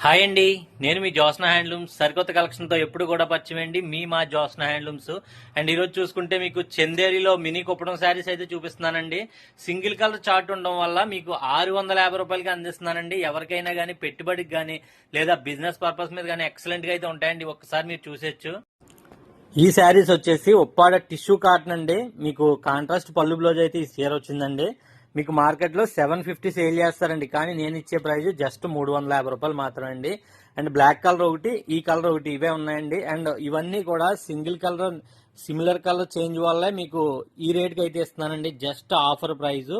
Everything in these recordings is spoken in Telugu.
హాయ్ అండి. నేను మీ జ్యోత్స్న హ్యాండ్లూమ్స్ సరికొత్త కలెక్షన్తో ఎప్పుడు కూడా పరిచయం మీ మా జ్యోత్స్న హ్యాండ్లూమ్స్. అండ్ ఈరోజు చూసుకుంటే మీకు చందేరిలో మినీ కుప్పడం శారీస్ అయితే చూపిస్తున్నానండి. సింగిల్ కలర్ చార్ట్ ఉండడం వల్ల మీకు 650 రూపాయలకి అందిస్తున్నానండి. ఎవరికైనా కానీ పెట్టుబడికి కానీ లేదా బిజినెస్ పర్పస్ మీద కానీ ఎక్సలెంట్గా అయితే ఉంటాయండి. ఒక్కసారి మీరు చూసేచ్చు. ఈ శారీస్ వచ్చేసి ఉప్పాడ టిష్యూ కాటన్ అండి. మీకు కాంట్రాస్ట్ పళ్ళు బ్లౌజ్ అయితే ఈ చీర వచ్చిందండి. మీకు మార్కెట్లో 750 సేల్ చేస్తారండి, కానీ నేను ఇచ్చే ప్రైస్ జస్ట్ 350 రూపాయలు మాత్రమే అండి. అండ్ బ్లాక్ కలర్ ఒకటి, ఈ కలర్ ఒకటి, ఇవే ఉన్నాయండి. అండ్ ఇవన్నీ కూడా single colour similar colour change వల్లే మీకు ఈ రేట్కి అయితే ఇస్తున్నానండి. జస్ట్ ఆఫర్ ప్రైస్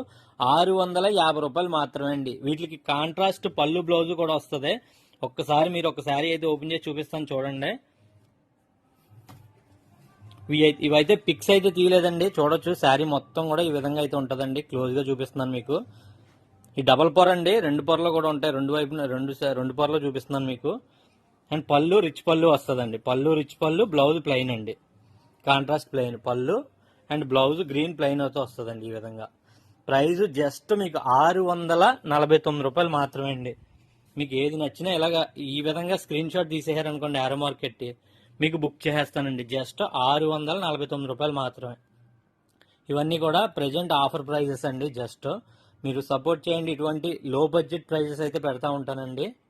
650 రూపాయలు మాత్రమే అండి. వీటికి కాంట్రాస్ట్ పళ్ళు బ్లౌజ్ కూడా వస్తుంది. ఒక్కసారి మీరు ఒక శారీ అయితే ఓపెన్ చేసి చూపిస్తాను చూడండి. ఇవైతే పిక్స్ అయితే తీయలేదండి, చూడొచ్చు. శారీ మొత్తం కూడా ఈ విధంగా అయితే ఉంటుందండి. క్లోజ్గా చూపిస్తున్నాను మీకు. ఈ డబల్ పొర అండి, రెండు పొరలు కూడా ఉంటాయి. రెండు వైపున రెండు పొరలు చూపిస్తున్నాను మీకు. అండ్ పళ్ళు రిచ్ పళ్ళు వస్తుందండి. పళ్ళు రిచ్ పళ్ళు, బ్లౌజ్ ప్లెయిన్ అండి. కాంట్రాస్ట్ ప్లెయిన్ పళ్ళు అండ్ బ్లౌజ్ గ్రీన్ ప్లెయిన్ అయితే వస్తుందండి. ఈ విధంగా ప్రైస్ జస్ట్ మీకు 649 రూపాయలు మాత్రమే అండి. మీకు ఏది నచ్చినా ఇలాగ ఈ విధంగా స్క్రీన్ షాట్ తీసేసారనుకోండి, యారో మార్కెట్ మీకు బుక్ చేసేస్తానండి. జస్ట్ 649 రూపాయలు మాత్రమే. ఇవన్నీ కూడా ప్రజెంట్ ఆఫర్ ప్రైజెస్ అండి. జస్ట్ మీరు సపోర్ట్ చేయండి. ఇటువంటి లో బడ్జెట్ ప్రైజెస్ అయితే పెడతా ఉంటానండి.